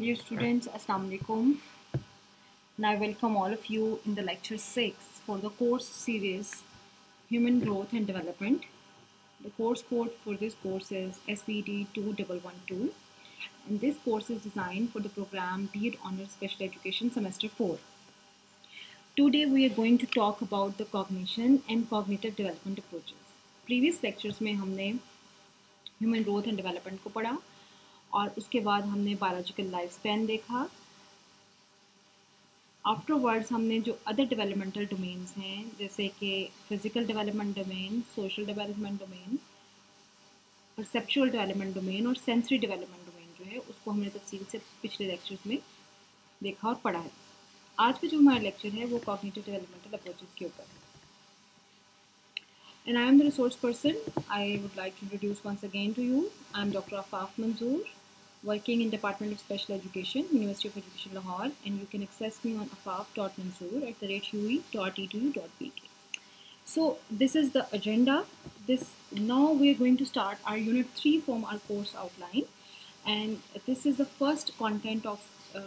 Dear students, Assalamu alaikum. And I welcome all of you in the lecture 6 for the course series Human Growth and Development. The course code for this course is SPT 2112, and this course is designed for the program B.Ed Honors Special Education Semester 4. Today we are going to talk about the cognition and cognitive development approaches. Previous lectures में हमने human growth and development को पढ़ा और उसके बाद हमने biological life span देखा. Afterwards हमने जो अदर डेवलपमेंटल डोमेन्स हैं जैसे कि physical development domain, social development domain, perceptual development domain और सेंसरी डेवलपमेंट डोमेन जो है उसको हमने तफसील से पिछले लेक्चर्स में देखा और पढ़ा है. आज का जो हमारा लेक्चर है वो कॉग्निटिव डेवलपमेंटल अप्रोचेस के ऊपर है. And I am the resource person. I would like to introduce once again to you. I am Dr. Afaf Manzoor, working in Department of Special Education, University of Education Lahore, and you can access me on afaf.manzoor@ue.edu.bk. So this is the agenda. Now we are going to start our Unit 3 from our course outline, and this is the first content of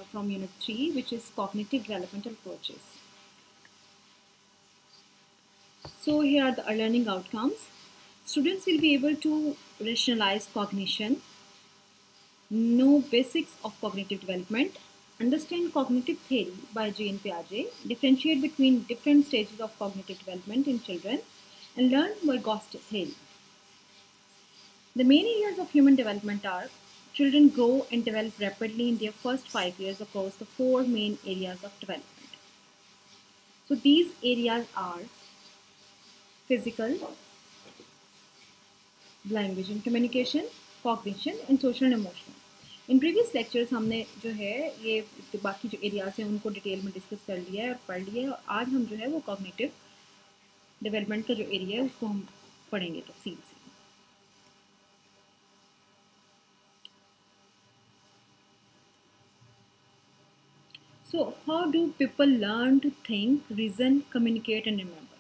from Unit 3, which is cognitive developmental approaches. So here are the learning outcomes. Students will be able to rationalize cognition, know basics of cognitive development, understand cognitive theory by Jean Piaget, differentiate between different stages of cognitive development in children, and learn Vygotsky theory. The main areas of human development are: children grow and develop rapidly in their first 5 years across the 4 main areas of development. So these areas are physical, language and communication, cognition and social and emotional. In previous lectures हमने जो है ये बाकी जो areas हैं उनको detail में discuss कर लिया है और पढ़ लिया है, और आज हम जो है वो कॉग्निटिव डेवलपमेंट का जो एरिया है उसको हम पढ़ेंगे तफसील से. So how do people learn to think, reason, communicate and remember?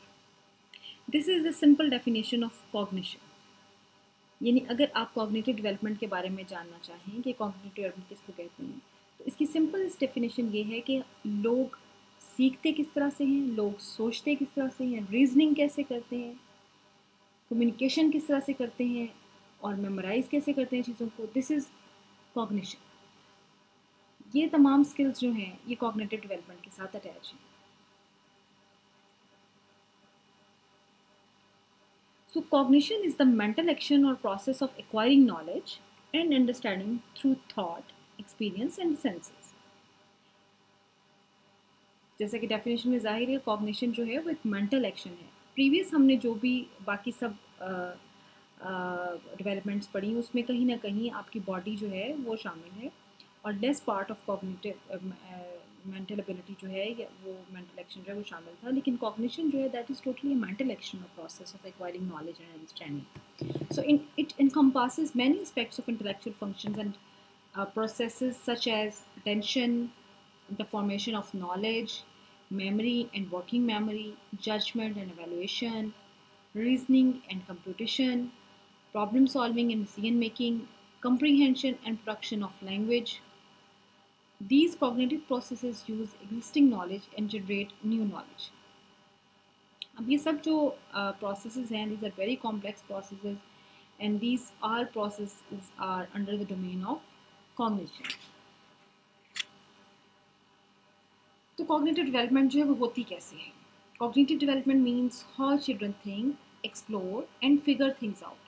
This is the simple definition of cognition. यानी अगर आप कॉग्निटिव डेवलपमेंट के बारे में जानना चाहें कि कॉग्निटिव डेवलपमेंट किसको कहते हैं, तो इसकी सिंपल डेफिनेशन ये है कि लोग सीखते किस तरह से हैं, लोग सोचते किस तरह से हैं, रीजनिंग कैसे करते हैं, कम्युनिकेशन किस तरह से करते हैं और मेमोराइज कैसे करते हैं चीज़ों को. This is cognition. ये तमाम स्किल्स जो हैं ये कॉग्निटिव डेवलपमेंट के साथ अटैच हैं. So cognition is the mental action or process of acquiring knowledge and understanding through thought, experience and senses. जैसा कि डेफिनेशन में जाहिर है, कॉग्निशन जो है वो एक मेंटल एक्शन है. प्रीवियस हमने जो भी बाकी सब डेवलपमेंट्स पढ़ी उसमें कहीं ना कहीं आपकी बॉडी जो है वो शामिल है और less part of cognitive mental ability जो है वो मेंटल एक्शन जो है वो शामिल था. लेकिन कॉग्निशन जो है that is totally mental action और process of acquiring knowledge and understanding. So it encompasses many aspects of intellectual functions and processes such as attention, the formation of knowledge, memory and working memory, judgment and evaluation, reasoning and computation, problem solving and decision making, comprehension and production of language. These cognitive processes use existing knowledge and generate new knowledge. अब ये सब जो processes हैं, these are very complex processes and these all processes are under the domain of cognition. तो cognitive development जो है वो होती कैसे है? Cognitive development means how children think, explore and figure things out.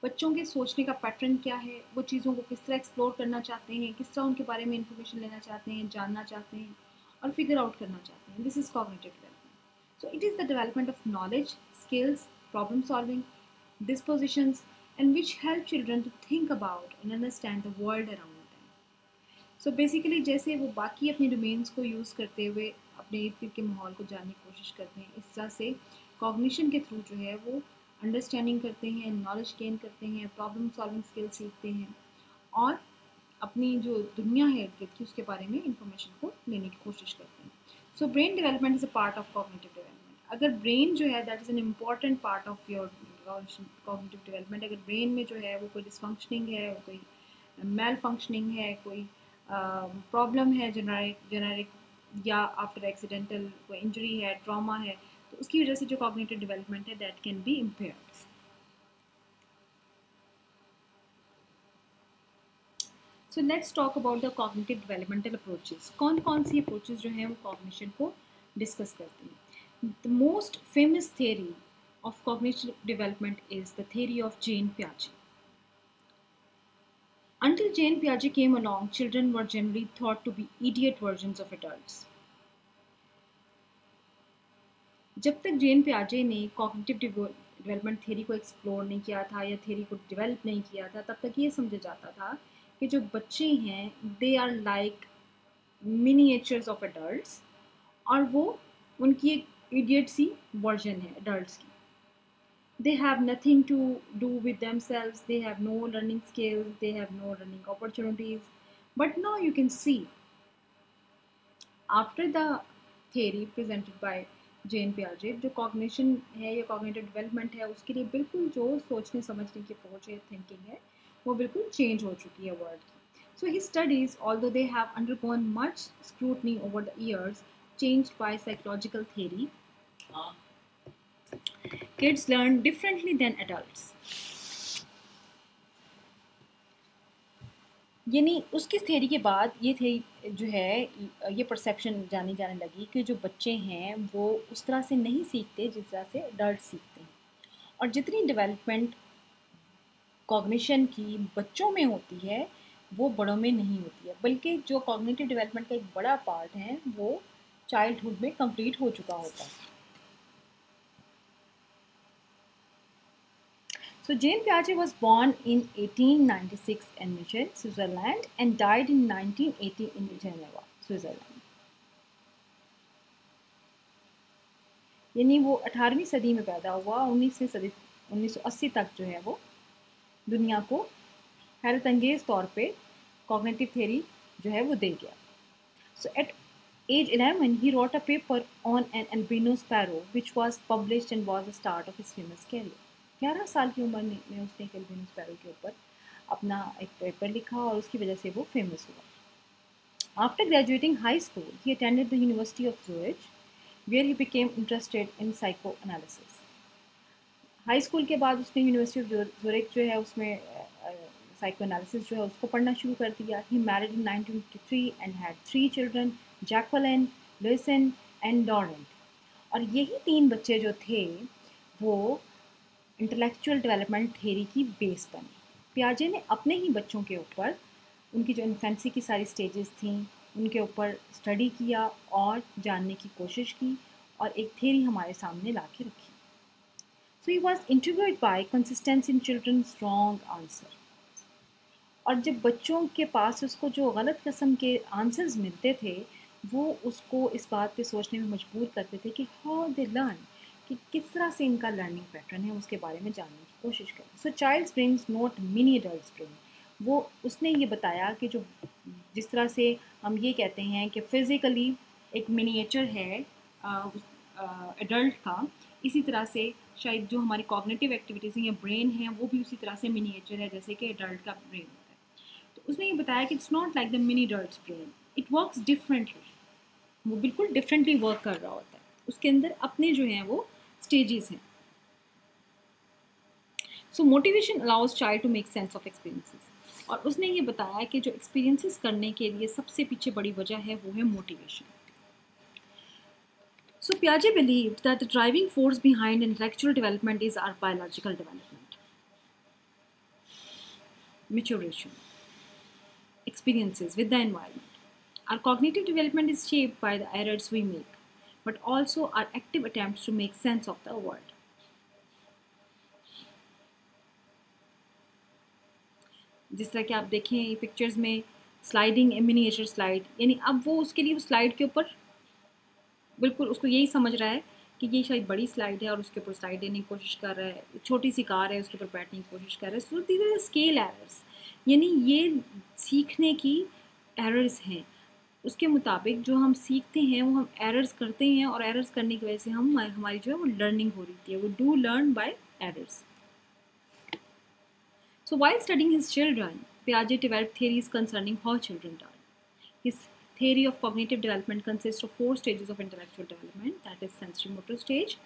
बच्चों के सोचने का पैटर्न क्या है, वो चीज़ों को किस तरह एक्सप्लोर करना चाहते हैं, किस तरह उनके बारे में इंफॉर्मेशन लेना चाहते हैं, जानना चाहते हैं और फिगर आउट करना चाहते हैं. This is cognitive development. So it is the development of knowledge, skills, problem solving, dispositions and which help children to think about and understand the world around them. So basically जैसे वो बाकी अपने domains को use करते हुए अपने इर्द गिर्द के माहौल को जानने की कोशिश करते हैं, इस तरह से कॉग्निशन के थ्रू जो है वो अंडरस्टैंडिंग करते हैं, नॉलेज गेन करते हैं, प्रॉब्लम सॉल्विंग स्किल सीखते हैं और अपनी जो दुनिया है इर्द गिर्द की उसके बारे में इंफॉर्मेशन को लेने की कोशिश करते हैं. So brain development is a part of cognitive development. अगर ब्रेन जो है that is an important part of your cognitive development. अगर ब्रेन में जो है वो कोई डिसफंक्शनिंग है, कोई मेल फंक्शनिंग है, कोई प्रॉब्लम है, जेनेरिक या आफ्टर एक्सीडेंटल कोई इंजरी है, ट्रॉमा है, तो उसकी वजह से जो कॉग्निटिव डेवलपमेंट है that can be impaired. So let's talk about the cognitive developmental approaches. कौन कौन सी अप्रोचेस जो हैं वो कॉग्निशन को डिस्कस करती हैं। The most famous theory of cognitive development is the theory of Jean Piaget. Until Jean Piaget came along, children were generally thought to be idiot versions of adults. जब तक जेन पियाजे ने cognitive development theory को explore नहीं किया था या theory को develop नहीं किया था, तब तक ये समझा जाता था कि जो बच्चे हैं they are like miniatures of adults, और वो उनकी एक इडियट सी वर्जन है एडल्ट्स की। They have nothing to do with themselves, they have no learning skills, they have no learning opportunities. But now you can see, after the theory presented by Jean Piaget, जो cognition है या cognitive development है उसके लिए बिल्कुल जो सोचने समझने की अप्रोच है, थिंकिंग है, वो बिल्कुल चेंज हो चुकी है वर्ल्ड की। So he studies, although they have undergone much scrutiny over the years, changed by psychological theory, kids learn differently than adults. यानी उसकी थ्योरी के बाद ये थ्योरी जो है, ये परसेप्शन जानी जाने लगी कि जो बच्चे हैं वो उस तरह से नहीं सीखते जिस तरह से एडल्ट सीखते हैं, और जितनी डेवलपमेंट कॉग्निशन की बच्चों में होती है वो बड़ों में नहीं होती है, बल्कि जो कॉग्निटिव डेवलपमेंट का एक बड़ा पार्ट है वो चाइल्डहुड में कंप्लीट हो चुका होता है। So Jean Piaget was born in 1896 in München, Switzerland, and died in 1980 in Geneva, Switzerland. यानी वो 18वीं सदी में पैदा हुआ, 19वीं सदी 1980 तक जो है वो दुनिया को हैरत अंगेज़ तौर पे कॉग्निटिव थ्योरी जो है वो दे गया। So at age 11 he wrote a paper on an albino sparrow which was published and was the start of his famous career. 11 साल की उम्र में उसने एक एल्बिनो स्पैरो के ऊपर अपना एक पेपर लिखा और उसकी वजह से वो फेमस हुआ। After graduating high school he attended the university of Zurich where he became interested in psychoanalysis. High school के बाद उसने यूनिवर्सिटी ऑफ ज़ूरिच जो है उसमें साइको एनालिसिस जो है उसको पढ़ना शुरू कर दिया। He married in 1953 and had 3 children, Jacqueline, Lucienne and Laurent. और यही 3 बच्चे जो थे वो इंटेलेक्चुअल डेवलपमेंट थ्योरी की बेस बनी। पियाजे ने अपने ही बच्चों के ऊपर उनकी जो इन्फेंसी की सारी स्टेजेस थी उनके ऊपर स्टडी किया और जानने की कोशिश की और एक थ्योरी हमारे सामने ला के रखी। So he was interviewed by consistency in children's wrong answer. और जब बच्चों के पास उसको जो गलत किस्म के आंसर्स मिलते थे वो उसको इस बात पे सोचने में मजबूर करते थे कि हाउ दे लर्न, कि किस तरह से इनका लर्निंग पैटर्न है उसके बारे में जानने की कोशिश करें। So child's brains not mini adults brain, वो उसने ये बताया कि जो जिस तरह से हम ये कहते हैं कि फिज़िकली एक मिनिएचर है एडल्ट का, इसी तरह से शायद जो हमारी कॉग्निटिव एक्टिविटीज़ हैं या ब्रेन है वो भी उसी तरह से मिनिएचर है जैसे कि एडल्ट का ब्रेन होता है। तो उसने ये बताया कि it's not like the mini adults brain, it works differently, वो बिल्कुल डिफरेंटली वर्क कर रहा होता है, उसके अंदर अपने जो हैं वो स्टेजेस हैं। So motivation allows child to make sense of experiences, और उसने ये बताया कि जो एक्सपीरियंसेस करने के लिए सबसे पीछे बड़ी वजह है वो है motivation. So Piaget believed that the driving force behind intellectual development is our biological development, maturation, experiences with the environment. Our cognitive development is shaped by the errors we make, but also our active attempts to make sense of the world. जिस तरह कि आप देखें pictures में sliding miniature slide, यानी अब वो उसके लिए उस स्लाइड के ऊपर बिल्कुल उसको यही समझ रहा है कि ये शायद बड़ी स्लाइड है और उसके ऊपर स्लाइड देने की कोशिश कर रहा है, छोटी सी कार है उसके ऊपर बैठने की कोशिश कर रहा है। So these are scale errors, यानी ये सीखने की एरर्स हैं। उसके मुताबिक जो हम सीखते हैं वो हम एरर्स करते हैं और एरर्स करने की वजह से हम हमारी जो है वो लर्निंग हो रही है, वो do learn by errors. So while studying his children, Piaget developed theories concerning how children learn. His theory of cognitive development consists of 4 stages of intellectual development, that is sensory motor stage,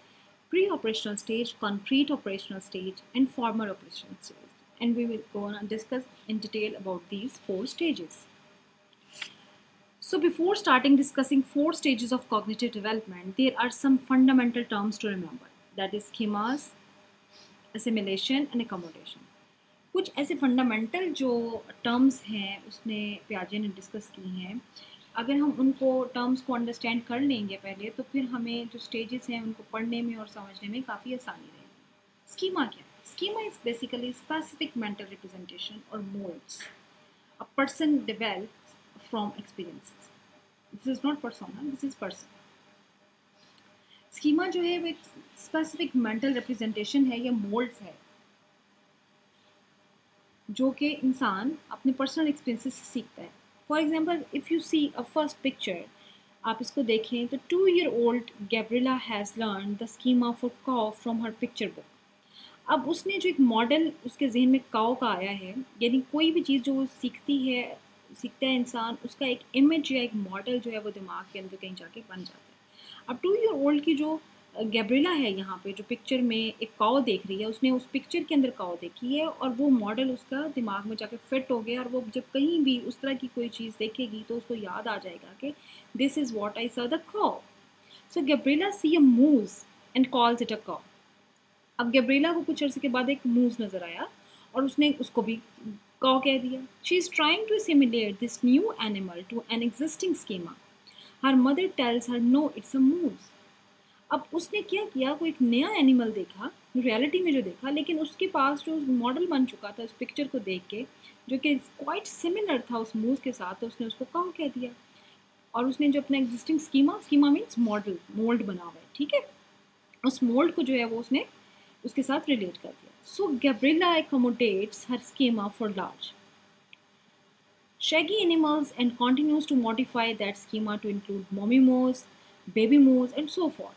pre-operational stage, concrete operational stage, and formal operational stage. And we will go on and discuss in detail about these 4 stages. So before starting discussing 4 stages of cognitive development, there are some fundamental terms to remember, that is schemas, assimilation and accommodation. कुछ ऐसे fundamental जो terms हैं उसने पियाजे ने discuss की हैं, अगर हम उनको टर्म्स को अंडरस्टैंड कर लेंगे पहले तो फिर हमें जो स्टेजेस हैं उनको पढ़ने में और समझने में काफ़ी आसानी रहेगी। स्कीमा क्या है? Schema is basically specific mental representation और modes a person develops from experiences. This is not persona, this is person. Schema जो है वो एक स्पेसिफिक मेंटल रिप्रेजेंटेशन है या मोल्ड्स है जो कि इंसान अपने पर्सनल एक्सपीरियंसेस से सीखता है। For example, if you see a first picture, आप इसको देखें तो 2-year-old Gabriela has learn the schema for cow from her picture book. अब उसने जो एक मॉडल उसके जहन में काउ का आया है, यानी कोई भी चीज़ जो वो सीखता है इंसान, उसका एक इमेज या एक मॉडल जो है वो दिमाग के अंदर कहीं जाके बन जाता है। अब 2-year-old की जो गैब्रिला है यहाँ पे जो पिक्चर में एक काउ देख रही है, उसने उस पिक्चर के अंदर काउ देखी है और वो मॉडल उसका दिमाग में जाके फिट हो गया और वो जब कहीं भी उस तरह की कोई चीज़ देखेगी तो उसको याद आ जाएगा कि this is what I saw the cow. So Gabriela see a moose and calls it a cow. अब गैब्रिला को कुछ अर्से के बाद एक मूज नज़र आया और उसने उसको भी काउ कह दिया। She is trying to assimilate this new animal to an existing schema. Her mother tells her no it's a moose. अब उसने क्या किया, वो एक नया एनिमल देखा रियलिटी में जो देखा, लेकिन उसके पास जो मॉडल बन चुका था उस पिक्चर को देख के जो कि क्वाइट सिमिलर था उस मूव के साथ, तो उसने उसको काउ कह दिया। और उसने जो अपना existing schema means model, mould बना हुआ है, ठीक है, उस मोल्ड को जो है वो उसने उसके साथ रिलेट कर दिया। सो Gabriela accommodates her schema for large shaggy animals and continues to modify that schema to include mommy moose, baby moose and so forth.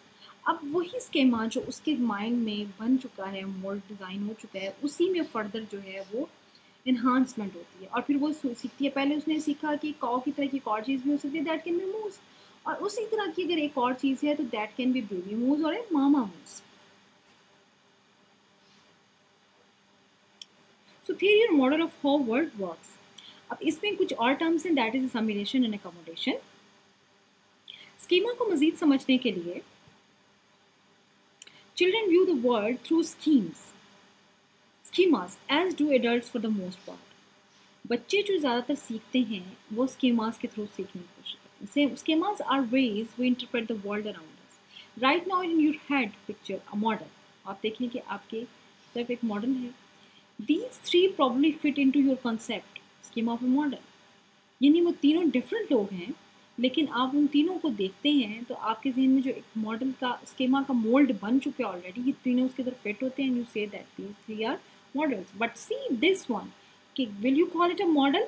अब वही स्केमा जो उसके माइंड में बन चुका है, मोल्ड डिज़ाइन हो चुका है, उसी में फर्दर जो है वो इन्हांसमेंट होती है और फिर वो सीखती है। पहले उसने सीखा कि काउ की तरह की एक और चीज़ भी हो सकती है, दैट कैन बी मूज, और उसी तरह की अगर एक और चीज़ है तो दैट कैन बी बेबी मूज और a mama moose. So theory और model of how world works. अब इसमें कुछ और टर्म्स हैं, that is assimilation and accommodation. Schema को मजीद समझने के लिए children view the world through schemas as do adults for the most part. बच्चे जो ज़्यादातर सीखते हैं वो स्कीमास के थ्रू सीखने की कोशिश करते हैं। Schemas are ways we interpret the world around us. Right now in your head picture a model, आप देखें कि आपके तरफ एक मॉडल है। These three probably fit into your concept schema of a model. यानी वो तीनों डिफरेंट लोग हैं, लेकिन आप उन तीनों को देखते हैं तो आपके जहन में जो एक मॉडल का स्कीमा का मोल्ड बन चुका है ऑलरेडी, ये तीनों उसके अंदर फिट होते हैं, you see that these three are models. But see this one, कि will you call it a model?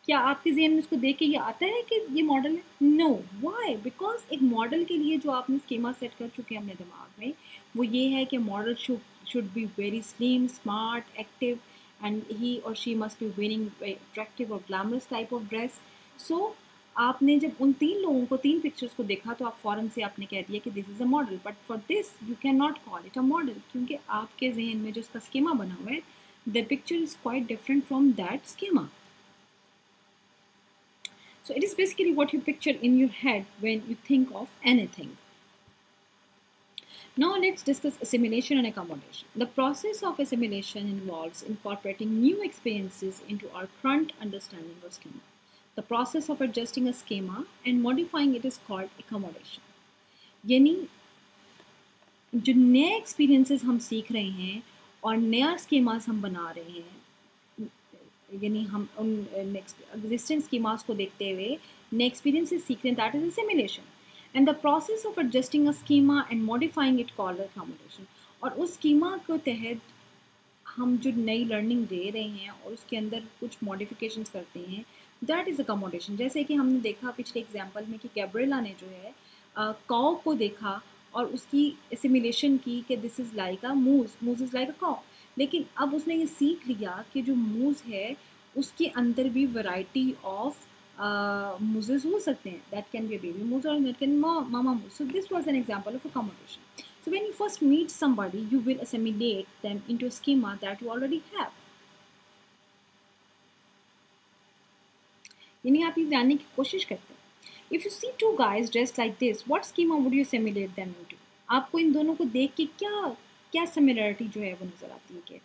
क्या आपके जहन में उसको देख के ये आता है कि ये मॉडल है? नो। व्हाई? बिकॉज एक मॉडल के लिए जो आपने स्कीमा सेट कर चुके हैं अपने दिमाग में, वो ये है कि model should be very slim, smart, active, and he or she must be wearing attractive or glamorous type of dress. So आपने जब उन तीन लोगों को, तीन पिक्चर्स को देखा तो आप फ़ौरन से आपने कह दिया कि this is a model, but for this you can not call it a model, क्योंकि आपके जहन में जो उसका स्कीमा बना हुआ है, the picture is quite different from that schema. So it is basically what you picture in your head when you think of anything. Now let's discuss assimilation and accommodation. The process of assimilation involves incorporating new experiences into our current understanding of schema. The process of adjusting a schema and modifying it is called accommodation. यानी जो नए experiences हम सीख रहे हैं और नया schemas हम बना रहे हैं, यानी हम उन एग्जिस्टेंट स्कीमास को देखते हुए नए एक्सपीरियंसेस सीख रहे हैं, that is assimilation. And the process of adjusting a schema and modifying it called accommodation. और उस स्कीमा के तहत हम जो नई लर्निंग दे रहे हैं और उसके अंदर कुछ मॉडिफिकेशंस करते हैं, दैट इज़ अकोमोडेशन। जैसे कि हमने देखा पिछले एग्जाम्पल में कि गैब्रिएला ने जो है काउ को देखा और उसकी असिमिलेशन की कि दिस इज़ लाइक अ मूज इज़ लाइक अ काउ। लेकिन अब उसने ये सीख लिया कि जो मूज है उसके अंदर भी वैरायटी ऑफ muses हो सकते हैं, that can be a baby moose or that can mama moose. So this was an example of accommodation. So when you first meet somebody, you will assimilate them into a schema that you already have. यानी आप ये जानने की कोशिश करते हैं. If you see two guys dressed like this, what schema would you assimilate them into? आपको इन दोनों को देख के क्या similarity जो है वो नज़र आती है कि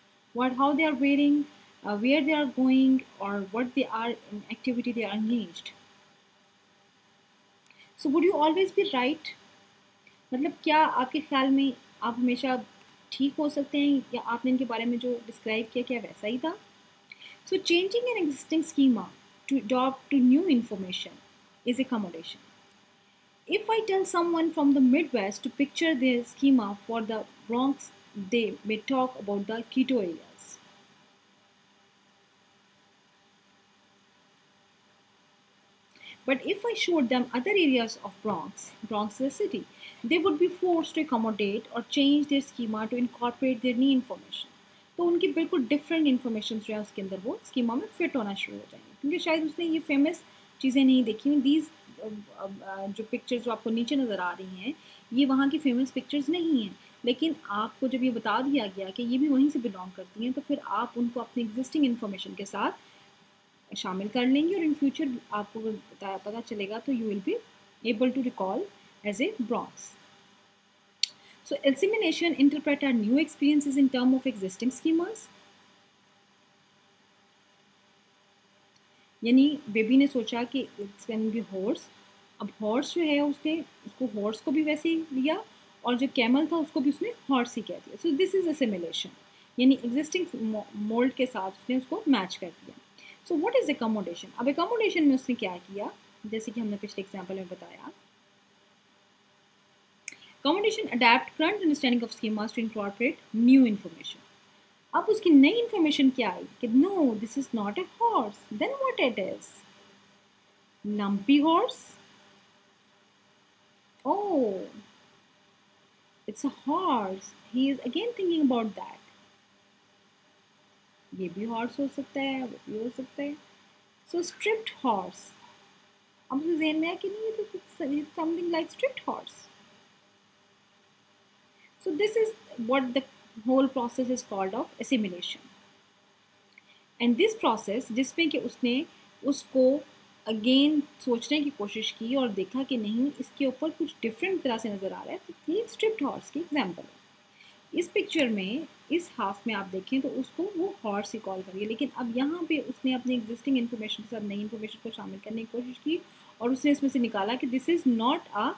how they are wearing, where they are going, or what they are in activity they are engaged. So would you always be right? मतलब क्या आपके ख्याल में आप हमेशा ठीक हो सकते हैं या आपने इनके बारे में जो डिस्क्राइब किया क्या वैसा ही था? So changing an existing schema to adopt to new information is accommodation. If I tell someone from the Midwest to picture their schema for the Bronx, they may talk about the Keto areas. But if I showed them other areas of Bronx is a city, they would be forced to accommodate or change their schema to incorporate their new information. तो उनकी बिल्कुल different information जो है उसके अंदर वो schema में fit होना शुरू हो जाएंगे क्योंकि शायद उसने ये फेमस चीज़ें नहीं देखी हुई. दीज जो पिक्चर्स जो आपको नीचे नज़र आ रही हैं ये वहाँ की फेमस पिक्चर्स नहीं हैं, लेकिन आपको जब ये बता दिया गया कि ये भी वहीं से बिलोंग करती हैं तो फिर आप उनको अपनी एग्जिस्टिंग इन्फॉर्मेशन के साथ शामिल कर लेंगे और इन फ्यूचर आपको पता चलेगा तो you will be able to recall as a broncs. So assimilation interpret our new experiences in term of existing schemas. यानी बेबी ने सोचा कि इट्स कैन बी हॉर्स. अब हॉर्स जो है उसने उसको हॉर्स को भी वैसे ही लिया और जो कैमल था उसको भी उसने हॉर्स ही कह दिया. सो दिस इज असिमिलेशन यानी एग्जिस्टिंग मोल्ड के साथ उसने उसको मैच कर दिया. So what is accommodation? अब अकोमोडेशन में उसने क्या किया जैसे कि हमने पिछले एग्जाम्पल में बताया. Accommodation adapt current understanding of schemas to incorporate new information. अब उसकी नई information क्या आई कि no, this is not a horse. Then what it is? Lumpy horse? Oh, it's a horse. He is again thinking about that. ये भी horse हो सकता है, वो भी हो सकता है. So stripped horse. अब उसके ज़हन में है कि नहीं ये तो something like stripped horse. So this is what the whole process is called of assimilation. And this process जिसमें कि उसने उसको अगेन सोचने की कोशिश की और देखा कि नहीं इसके ऊपर कुछ डिफरेंट तरह से नज़र आ रहा है, तो ये स्ट्रिप्ड हॉर्स की एग्जाम्पल है. इस पिक्चर में इस हाफ में आप देखें तो उसको वो हॉर्स ही कॉल करिए, लेकिन अब यहाँ पे उसने अपनी एग्जिस्टिंग इन्फॉर्मेशन के साथ नई इन्फॉर्मेशन को शामिल करने की कोशिश की और उसने इसमें से निकाला कि this is not a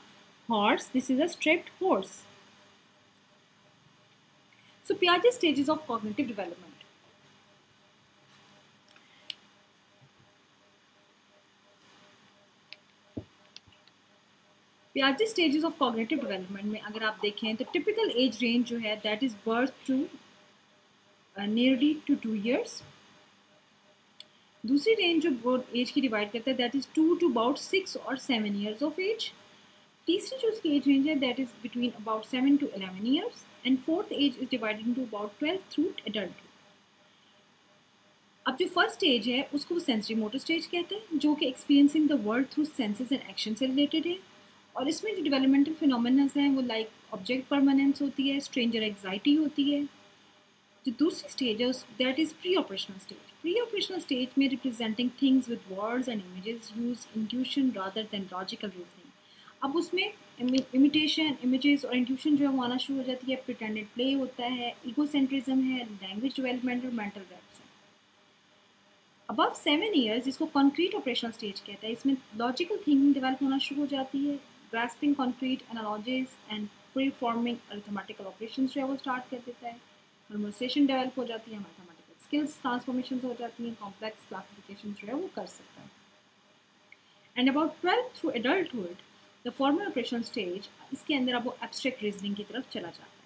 horse, this is a striped horse. So Piaget's stages of cognitive development. Piaget's stages of cognitive development में अगर आप देखें तो typical age range जो है that is birth to nearly to 2 years. दूसरी range जो as की डिवाइड करता है that is 2 to about 6 or 7 years of age. तीसरी जो उसकी एज रेंज है that is between about 7 to 11 years. And fourth age is divided into about 12 through adulthood. अब जो फर्स्ट स्टेज है उसको वो सेंसरी मोटर स्टेज कहते हैं जो कि experiencing the world through senses and action से रिलेटेड है और इसमें जो डेवलपमेंटल फिनोमेनन्स हैं वो लाइक ऑब्जेक्ट परमानेंस होती है, स्ट्रेंजर एग्जाइटी होती है. जो दूसरी स्टेज है that is pre operational stage. Pre operational stage में representing things with words and images use intuition rather than logical reasoning. अब उसमें इमिटेशन इमेजेस और इंट्यूशन जो है वो आना शुरू हो जाती है, प्रिटेंडेड प्ले होता है, ईगोसेंट्रिज्म है, लैंग्वेज डेवलपमेंट और मेंटल रैप्स है. अबव 7 years जिसको कॉन्क्रीट ऑपरेशनल स्टेज कहता है, इसमें लॉजिकल थिंकिंग डेवलप होना शुरू हो जाती है, grasping concrete analogies and pre forming arithmetical operations जो है वो स्टार्ट कर देता है, कन्वर्सेशन डेवलप हो जाती है, मैथमेटिकल स्किल्स ट्रांसफॉर्मेशन हो जाती हैं, कॉम्प्लेक्स क्लासिफिकेशन जो है वो कर सकता है. And about 12 through adulthood the formal operation stage, इसके अंदर अब वो एब्स्ट्रैक्ट रीजनिंग की तरफ चला जाता है.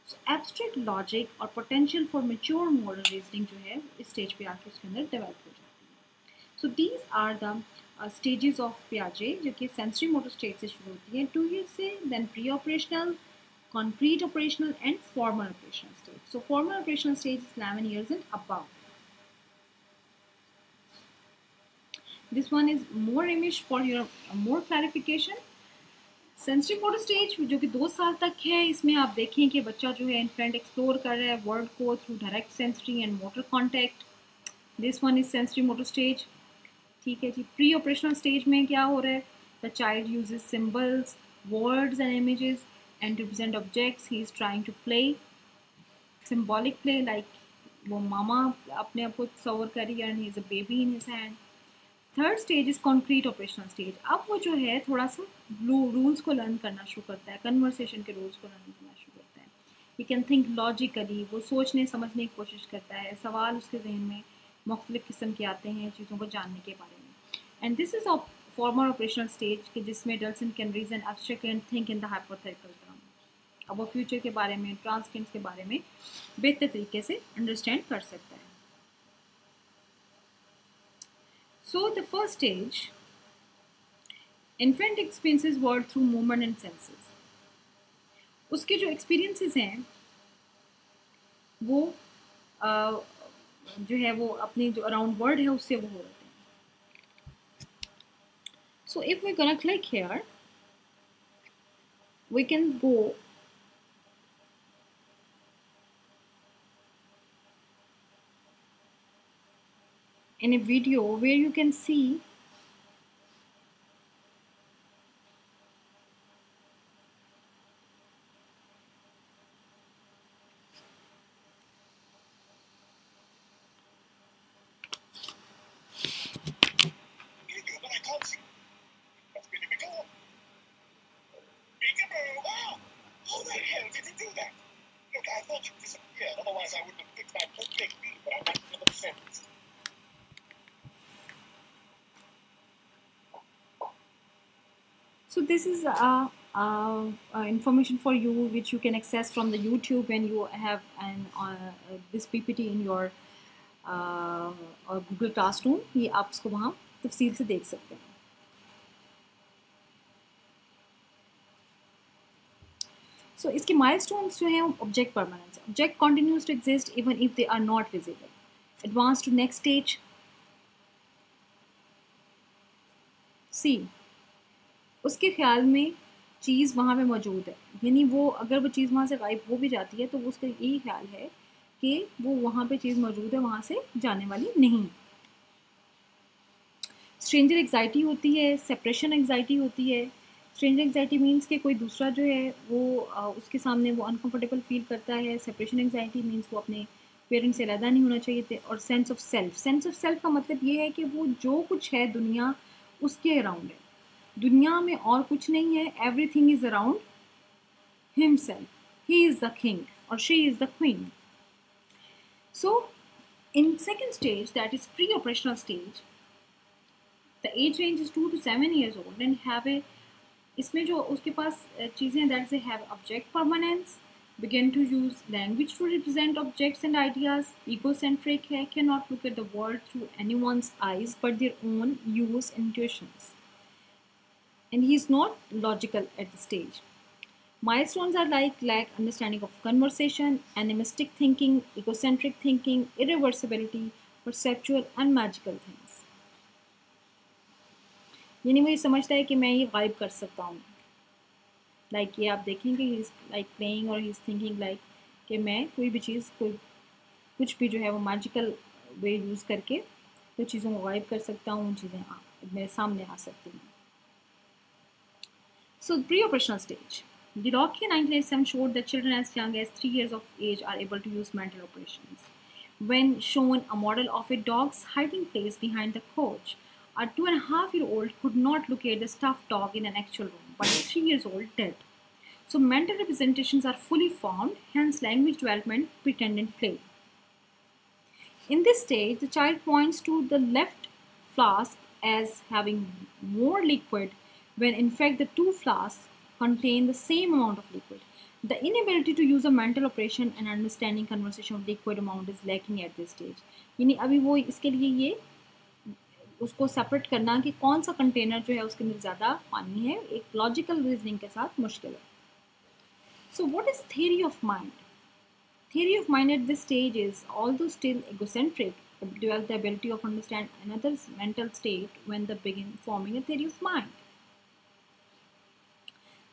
सो एब्स्ट्रैक्ट लॉजिक और potential for mature model reasoning जो है इस स्टेज पे आके उसके अंदर डेवलप हो जाती है. So these are the stages of पियाजे जो कि सेंसरी मोटर स्टेज से शुरू होती है 2 years से, then pre operational, concrete operational and formal operational stage. So formal operational stage is 11 years and above. This one is more image for your more clarification. Sensory motor stage जो कि 2 साल तक है, इसमें आप देखें कि बच्चा जो है इन्फेंट एक्सप्लोर कर रहा है वर्ल्ड को through direct sensory and motor contact. This one is sensory motor stage. ठीक है जी. प्री ऑपरेशनल स्टेज में क्या हो रहा है? The child uses symbols, words and images and to represent objects. He is trying to play symbolic play, like वो मामा अपने आप को तस्वर करी and he is a baby in his hand. Third stage is concrete operational stage. अब वो जो है थोड़ा सा रूल्स को लर्न करना शुरू करता है, कन्वर्सेशन के रूल्स को लर्न करना शुरू करता है. यू कैन थिंक लॉजिकली, वो सोचने समझने की कोशिश करता है, सवाल उसके जहन में मुख्तलिफ़ किस्म के आते हैं चीज़ों को जानने के बारे में. And this is formal operational stage कि जिसमें adolescents can reason abstract and think in the hypothetical term. अब वो फ्यूचर के बारे में, ट्रांसकेंड्स के बारे में बेहतर तरीके से अंडरस्टैंड कर सकता है. So the first stage, infant experiences world through movement and senses. उसके जो experiences हैं वो जो है वो अपने जो around world है उससे वो हो रहे हैं. So if we're gonna click here, we can go in a video where you can see So this is information for you which you can access from the YouTube when you have this PPT in your Google Classroom. ये आप इसको वहाँ तफसील से देख सकते हैं. So इसके milestones जो हैं object permanence. Object continues to exist even if they are not visible. Advance to next stage. C. उसके ख्याल में चीज़ वहाँ पे मौजूद है, यानी वो अगर वो चीज़ वहाँ से गायब हो भी जाती है तो उसका यही ख्याल है कि वो वहाँ पे चीज़ मौजूद है, वहाँ से जाने वाली नहीं. स्ट्रेंजर एग्जाइटी होती है, सेपरेशन एग्जाइटी होती है. स्ट्रेंजर एग्जाइटी मीन्स कि कोई दूसरा जो है वो उसके सामने वो अनकम्फर्टेबल फील करता है. सेपरेशन एग्जाइटी मीन्स वो अपने पेरेंट्स से अलग नहीं होना चाहिए थे. और सेंस ऑफ सेल्फ का मतलब ये है कि वो जो कुछ है दुनिया उसके अराउंड है, दुनिया में और कुछ नहीं है. Everything is around himself. He is the king और she is the queen. So in second stage, that is pre operational stage, the age range is 2 to 7 years old and have a, इसमें जो उसके पास चीज़ें that से have object permanence, begin to use language to represent objects and ideas, egocentric है, cannot look at the world through anyone's eyes but their own use intuitions. And he is not logical at this stage. Milestones are like lack understanding of conversation, animistic thinking, egocentric thinking, irreversibility, perceptual and magical things. यानी वो ये समझता है कि मैं ये गायब कर सकता हूँ. लाइक ये आप देखेंगे ही इज़ लाइक प्लेइंग और ही इज़ थिंकिंग लाइक कि मैं कोई भी चीज़, कोई कुछ भी जो है वो मैजिकल वे यूज़ करके तो चीज़ों को गायब कर सकता हूँ, चीज़ें मेरे सामने आ सकती हैं. So pre-operational stage. The Rocky 1987 showed that children as young as 3 years of age are able to use mental operations. When shown a model of a dog's hiding place behind the couch, a 2.5-year-old could not locate the stuffed dog in an actual room, but a 3-year-old did. So mental representations are fully formed, hence language development, pretended play. In this stage, the child points to the left flask as having more liquid when in fact the two flasks contain the same amount of liquid. The inability to use a mental operation and understanding conversation of liquid amount is lacking at this stage. यानी अभी वो इसके लिए ये उसको separate करना कि कौन सा कंटेनर जो है उसके अंदर ज़्यादा पानी है, एक लॉजिकल रीजनिंग के साथ मुश्किल है. So what is theory of mind? Theory of mind at this stage is, although still egocentric, develop the ability of understand another's mental state when they begin forming a theory of mind.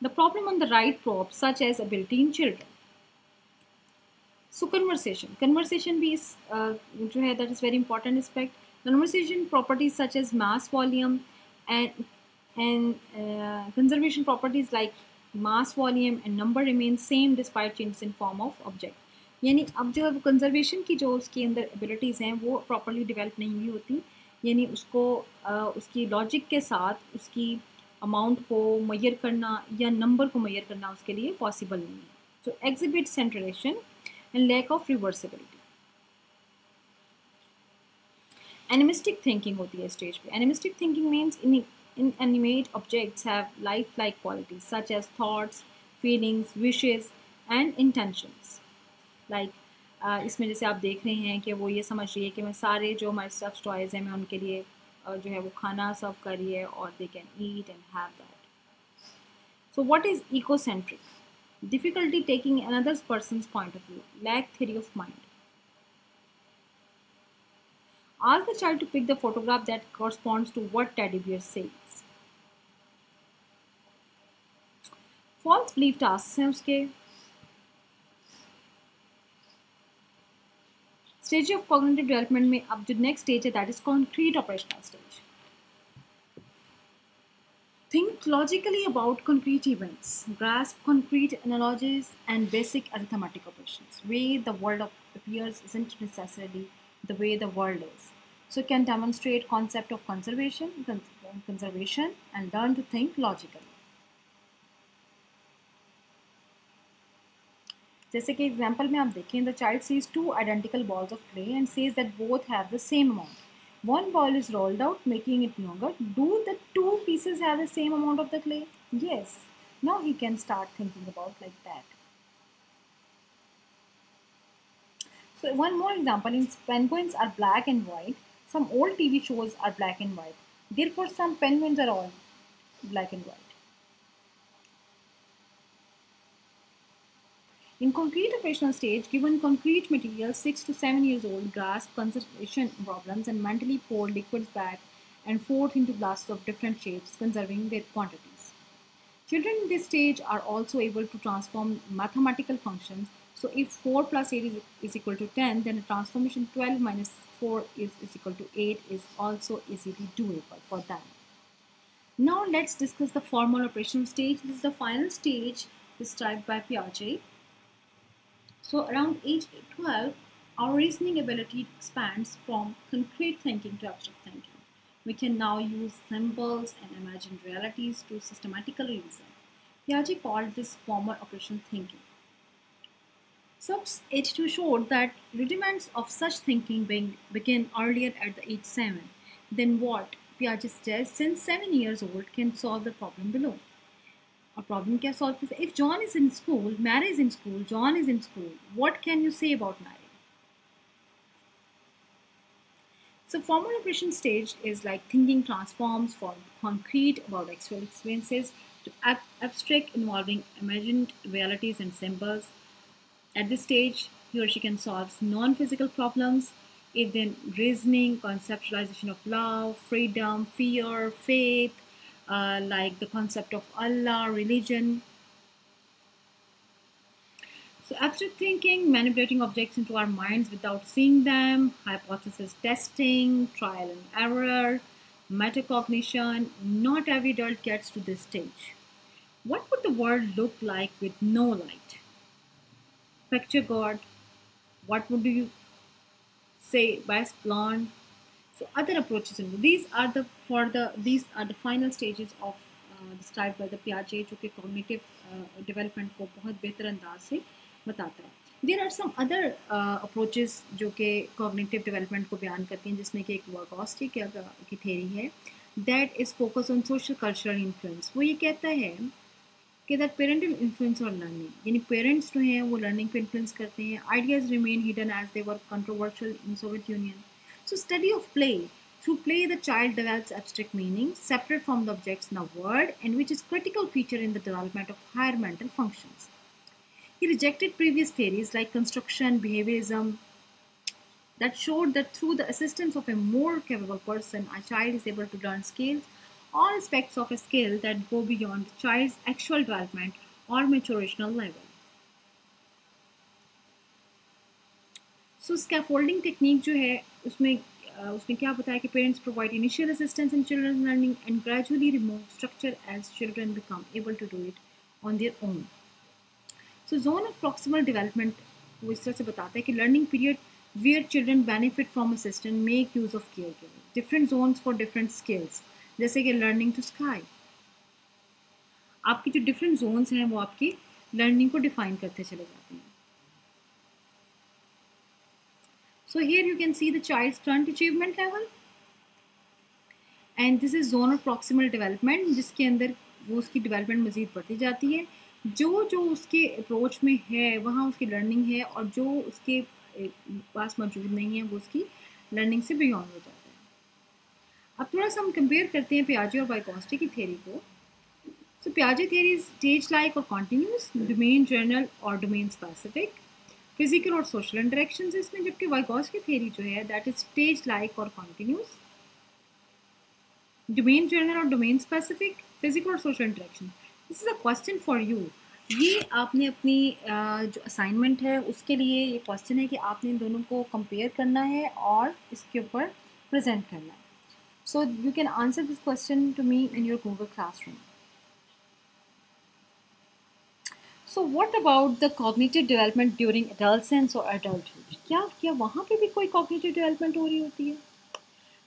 The problem on the right probes such as ability in children. So conversation भी इस जो है that is very important aspect. Conversation properties such as mass volume and conservation properties like mass volume and number remain same despite changes in form of object. यानी अब जो है वो conservation की जो उसके अंदर एबिलिटीज़ हैं वो प्रॉपरली डेवलप नहीं हुई होती, यानी उसको उसकी लॉजिक के साथ उसकी अमाउंट को मैयर करना या नंबर को मैयर करना उसके लिए पॉसिबल नहीं है. So exhibit centration and lack of reversibility. Animistic thinking होती है स्टेज पे. Animistic thinking means inanimate objects have lifelike qualities such as thoughts, feelings, wishes and intentions. Like इसमें जैसे आप देख रहे हैं कि वो ये समझ रही है कि मैं सारे जो हमारे स्टफ्ड टॉयज़ हैं मैं उनके लिए जो है वो खाना सर्व कर रही है और they can eat and have that. So what is egocentric? Difficulty taking another person's point of view, lack theory of mind. Ask the child to pick the photograph that corresponds to what teddy bear says. False belief tasks हैं उसके. Stage of cognitive development में अब जो next stage है that is concrete operational stage. Think logically about concrete events, grasp concrete analogies and basic arithmetic operations. Way the world appears isn't necessarily the way the world is. So can demonstrate concept of conservation and learn to think logically. जैसे कि example में आप देखें, the child sees two identical balls of clay and says that both have the same amount. One ball is rolled out, making it longer. Do the two pieces have the same amount of the clay? Yes. Now he can start thinking about like that. So one more example, in penguins are black and white. Some old TV shows are black and white. Therefore, some penguins are all black and white. In concrete operational stage, given concrete material, 6 to 7 years old grasp conservation problems and mentally pour liquids back and forth into glasses of different shapes, conserving their quantities. Children in this stage are also able to transform mathematical functions. So if 4 plus 8 is equal to 10, then a transformation 12 minus 4 is equal to 8 is also easily doable for them. Now let's discuss the formal operational stage. This is the final stage described by Piaget. So around age 12, our reasoning ability expands from concrete thinking to abstract thinking. We can now use symbols and imagined realities to systematically reason. Piaget called this formal operational thinking. Subs 82 showed that rudiments of such thinking begin earlier at the age 7 than what Piaget suggests, since 7 years old can solve the problem below. A problem can solve this. If John is in school, Mary is in school, John is in school, what can you say about Mary? So formal operation stage is like thinking transforms from concrete about actual experiences to abstract involving imagined realities and symbols. At this stage, he or she can solve non-physical problems, if then reasoning, conceptualization of love, freedom, fear, faith, like the concept of Allah, religion. So abstract thinking, manipulating objects into our minds without seeing them, hypothesis testing, trial and error, metacognition. Not every adult gets to this stage. What would the world look like with no light? Picture God. What would you say? Best blonde. So other approaches. These are the final stages of described by the Piaget, जो कि cognitive development को बहुत बेहतर अंदाज से बताता है. There are some other approaches जो कि cognitive development को बयान करती हैं, जिसमें कि एक Vygotsky की theory है that is focused on social cultural influence. वो ये कहता है कि that parental influence on learning, यानी parents जो हैं वो learning पे influence करते हैं. Ideas remain hidden as they were controversial in Soviet Union. So study of play. Through play, the child develops abstract meaning separate from the objects in the world, and which is critical feature in the development of higher mental functions. He rejected previous theories like construction, behaviorism, that showed that through the assistance of a more capable person, a child is able to learn skills or aspects of a skill that go beyond the child's actual development or maturational level. So scaffolding technique जो है उसमें क्या बताया कि parents provide initial assistance in children learning and gradually remove structure as children become able to do it on their own. So zone of proximal development वो इस तरह से बताता है कि learning period where children benefit from assistant make use of care giving, different zones for different skills, जैसे कि learning to sky. आपकी जो डिफरेंट जोन्स हैं वो आपकी लर्निंग को डिफाइन करते चले जाते हैं. So here you can see the child's current achievement level and this is zone of proximal development, जिसके अंदर वो उसकी development मज़ीद बढ़ती जाती है. जो उसके अप्रोच में है वहाँ उसकी लर्निंग है और जो उसके पास मौजूद नहीं है वो उसकी लर्निंग से बियॉन्ड हो जाता है. अब थोड़ा सा हम कंपेयर करते हैं पियाजे और वाइगोत्स्की की थ्योरी को. सो पियाजे थ्योरी इज स्टेज लाइक और कॉन्टिन्यूस, डोमेन जनरल और डोमेन स्पेसिफिक, फिजिकल और सोशल इंटरेक्शंस इसमें, जबकि वाइगोत्स्की थ्योरी जो है दैट इज स्टेज लाइक और कॉन्टिन्यूस, डोमेन जनरल और डोमेन स्पेसिफिक, फिजिकल और social interaction. This is a question for you. ये आपने अपनी जो असाइनमेंट है उसके लिए ये क्वेश्चन है कि आपने इन दोनों को कंपेयर करना है और इसके ऊपर प्रेजेंट करना है. So you can answer this question to me in your Google classroom. So what about the cognitive development during adolescence और एडल्टहुड? क्या वहाँ पे भी कोई कॉग्निटिव डेवलपमेंट हो रही होती है?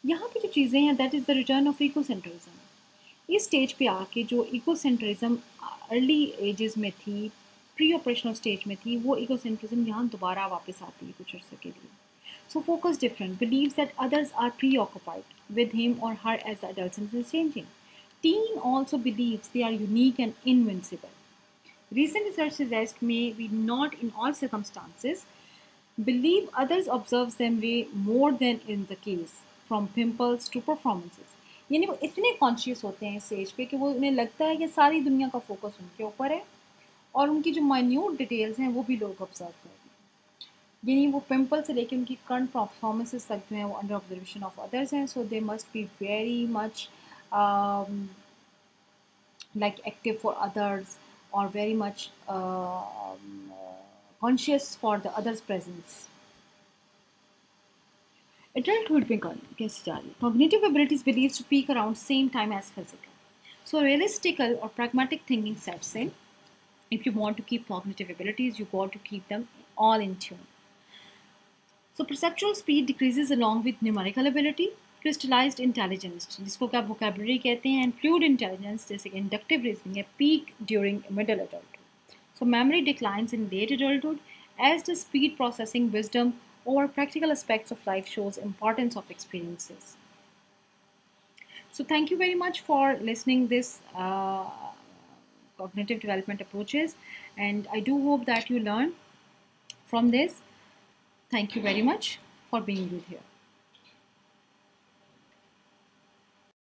यहाँ पे जो चीज़ें हैं that is the return of egocentrism. इस स्टेज पे आके जो इकोसेंट्रिज्म अर्ली एजेस में थी, प्री ऑपरेशनल स्टेज में थी, वो इकोसेंट्रिज्म यहाँ दोबारा वापस आती है कुछ अर्से के लिए. So focus different, believes that others are pre occupied with him और her as the adolescence is changing. Teen also believes they are unique and invincible. Recent research suggests maybe not in all circumstances believe others observes them way more than in the case from pimples to performances. यानी वो इतने conscious होते हैं इस as पे कि वो उन्हें लगता है कि सारी दुनिया का फोकस उनके ऊपर है और उनकी जो माइन्यूट डिटेल्स हैं वो भी लोग ऑब्जर्व कर रहे हैं. यानी वो पिंपल से लेकर उनकी करंट परफॉर्मेंसेस तक जो हैं वो अंडर ऑब्जर्वेशन ऑफ अदर्स हैं. So they must be very much like active for others or very much conscious for the other's presence. Adulthood में कैसे जा रही है? Cognitive abilities believed to peak around same time as physical. So realistical or pragmatic thinking sets in. If you want to keep cognitive abilities, you got to keep them all in tune. So perceptual speed decreases along with numerical ability. Crystallised intelligence जिसको क्या vocabulary कहते हैं, and fluid intelligence जैसे कि inductive reasoning है, peak during middle adulthood. So memory declines in late adulthood as the speed processing wisdom और practical aspects of life shows importance of experiences. So thank you very much for listening this cognitive development approaches and I do hope that you learn from this. Thank you very much for being with here.